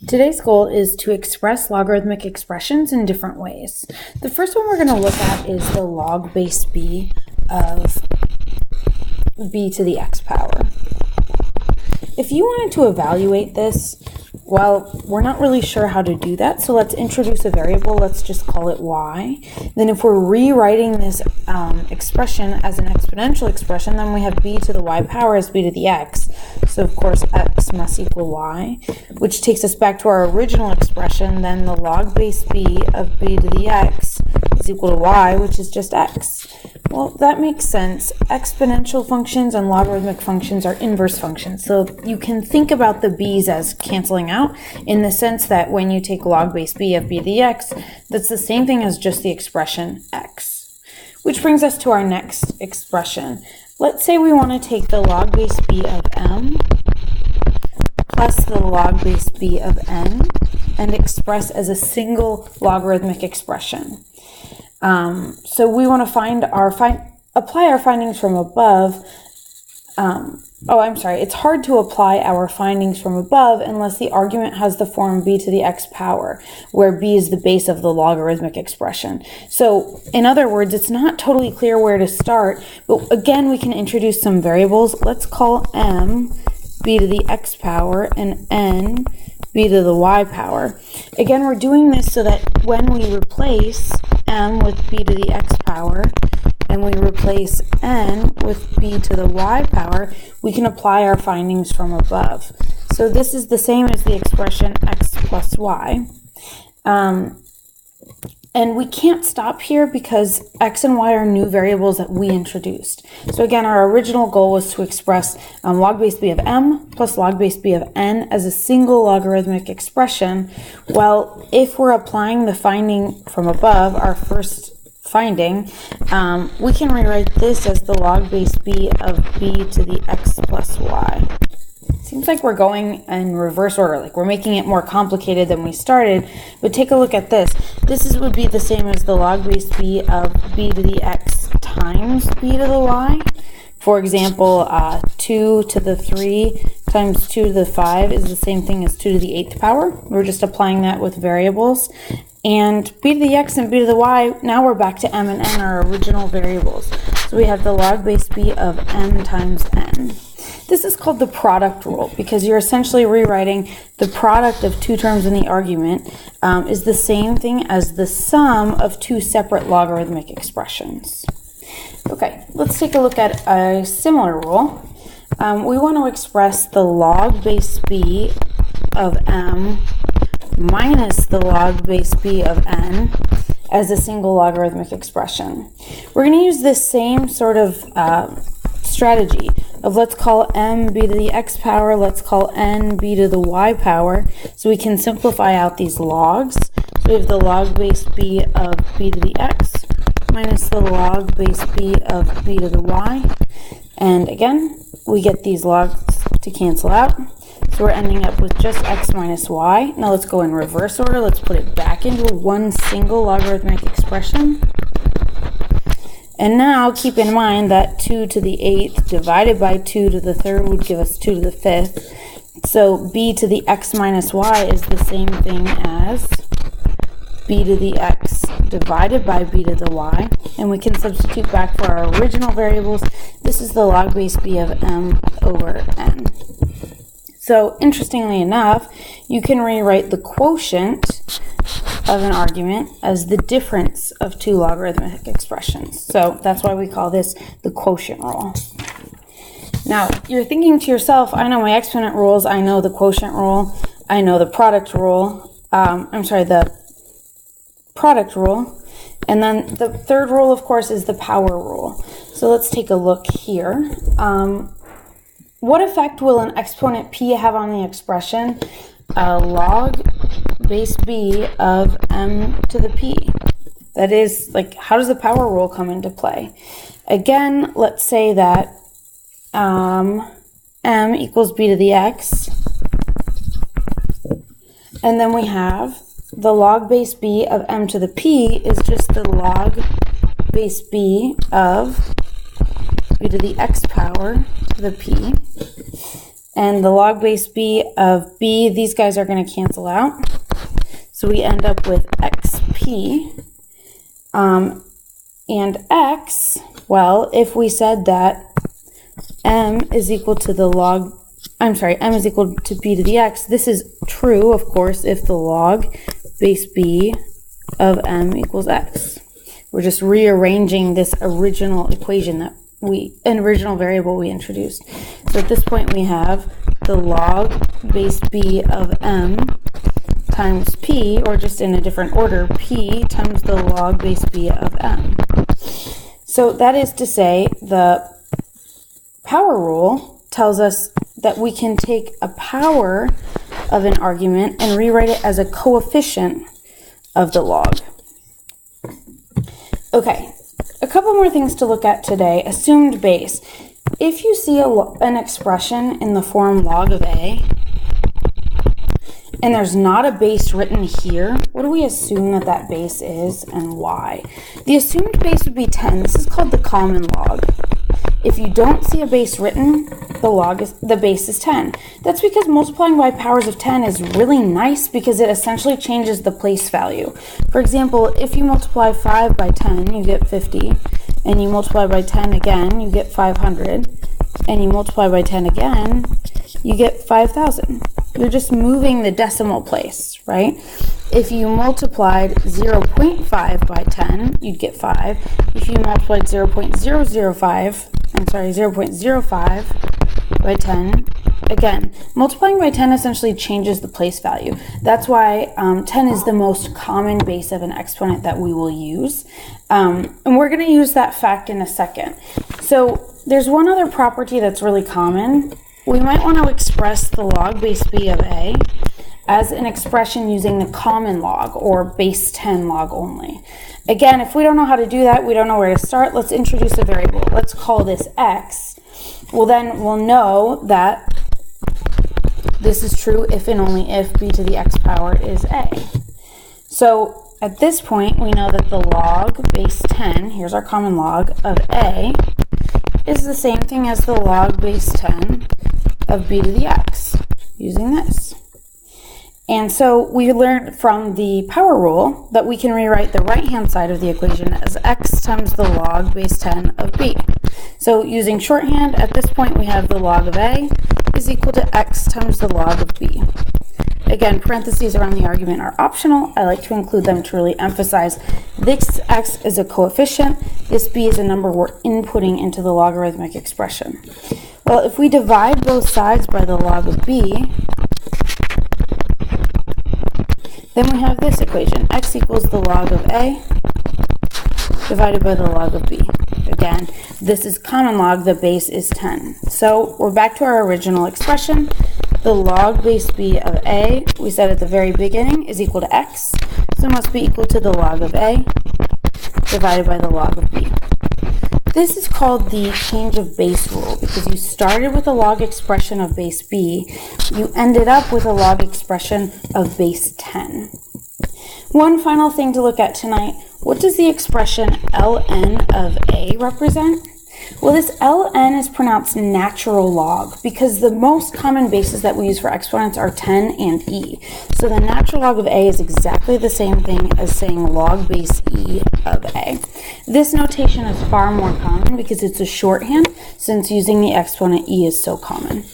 Today's goal is to express logarithmic expressions in different ways. The first one we're going to look at is the log base b of b to the x power. If you wanted to evaluate this, well, we're not really sure how to do that, so let's introduce a variable. Let's just call it y. Then if we're rewriting this expression as an exponential expression, then we have b to the y power as b to the x. So of course x must equal y, which takes us back to our original expression. Then the log base b of b to the x is equal to y, which is just x. Well, that makes sense. Exponential functions and logarithmic functions are inverse functions. So you can think about the b's as canceling out in the sense that when you take log base b of b to the x, that's the same thing as just the expression x. Which brings us to our next expression. Let's say we want to take the log base b of m plus the log base b of n and express as a single logarithmic expression. So we want to find apply our findings from above. It's hard to apply our findings from above unless the argument has the form b to the x power, where b is the base of the logarithmic expression. So in other words, it's not totally clear where to start, but again, we can introduce some variables. Let's call m b to the x power and n b to the y power. Again, we're doing this so that when we replace m with b to the x power and we replace n with b to the y power, we can apply our findings from above. So this is the same as the expression x plus y. And we can't stop here because x and y are new variables that we introduced. So again, our original goal was to express log base b of m plus log base b of n as a single logarithmic expression. Well, if we're applying the finding from above, our first finding, we can rewrite this as the log base b of b to the x plus y. Seems like we're going in reverse order, like we're making it more complicated than we started, but take a look at this. This would be the same as the log base b of b to the x times b to the y. For example, 2 to the 3 times 2 to the 5 is the same thing as 2 to the 8th power. We're just applying that with variables. And b to the x and b to the y, now we're back to m and n, our original variables. So we have the log base b of m times n. This is called the product rule because you're essentially rewriting the product of two terms in the argument is the same thing as the sum of two separate logarithmic expressions. Okay, let's take a look at a similar rule. We want to express the log base b of m minus the log base b of n as a single logarithmic expression. We're going to use this same sort of strategy of let's call m b to the x power, let's call n b to the y power, so we can simplify out these logs. So we have the log base b of b to the x minus the log base b of b to the y, and again we get these logs to cancel out, so we're ending up with just x minus y. Now let's go in reverse order. Let's put it back into one single logarithmic expression. And now keep in mind that 2 to the 8th divided by 2 to the 3rd would give us 2 to the 5th. So b to the x minus y is the same thing as b to the x divided by b to the y. And we can substitute back for our original variables. This is the log base b of m over n. So interestingly enough, you can rewrite the quotient of an argument as the difference of two logarithmic expressions. So that's why we call this the quotient rule. Now, you're thinking to yourself, I know my exponent rules, I know the quotient rule, I know the product rule, the product rule, and then the third rule, of course, is the power rule. So let's take a look here. What effect will an exponent p have on the expression log base b of m to the p? That is, like, how does the power rule come into play? Again, let's say that m equals b to the x, and then we have the log base b of m to the p is just the log base b of b to the x power to the p. and the log base b of b, these guys are going to cancel out. So we end up with xp. And x, well, if we said that m is equal to m is equal to b to the x, this is true, of course, if the log base b of m equals x. We're just rearranging this original equation that an original variable we introduced. So at this point we have the log base b of m times p, or just in a different order, p times the log base b of m. So that is to say, the power rule tells us that we can take a power of an argument and rewrite it as a coefficient of the log. Okay, a couple more things to look at today. Assumed base. If you see an expression in the form log of a, and there's not a base written here, what do we assume that that base is and why? The assumed base would be 10. This is called the common log. If you don't see a base written, the base is 10. That's because multiplying by powers of 10 is really nice because it essentially changes the place value. For example, if you multiply 5 by 10, you get 50, and you multiply by 10 again, you get 500, and you multiply by 10 again, you get 5,000. You're just moving the decimal place, right? If you multiplied 0.5 by 10, you'd get 5. If you multiplied 0.05 by 10, again, multiplying by 10 essentially changes the place value. That's why 10 is the most common base of an exponent that we will use. And we're going to use that fact in a second. So there's one other property that's really common. We might want to express the log base b of a as an expression using the common log, or base 10 log only. Again, if we don't know how to do that, we don't know where to start, let's introduce a variable. Let's call this x. Well, then we'll know that this is true if and only if b to the x power is a. So at this point, we know that the log base 10, here's our common log, of a is the same thing as the log base 10 of b to the x, using this. And so we learned from the power rule that we can rewrite the right-hand side of the equation as x times the log base 10 of b. So using shorthand, at this point we have the log of a is equal to x times the log of b. Again, parentheses around the argument are optional. I like to include them to really emphasize this x is a coefficient, this b is a number we're inputting into the logarithmic expression. Well, if we divide both sides by the log of b, then we have this equation, x equals the log of a divided by the log of b. Again, this is common log, the base is 10. So we're back to our original expression. The log base b of a, we said at the very beginning, is equal to x, so it must be equal to the log of a divided by the log of b. This is called the change of base rule because you started with a log expression of base b, you ended up with a log expression of base 10. One final thing to look at tonight, what does the expression ln of a represent? Well, this ln is pronounced natural log because the most common bases that we use for exponents are 10 and e. So the natural log of a is exactly the same thing as saying log base e of a. This notation is far more common because it's a shorthand since using the exponent e is so common.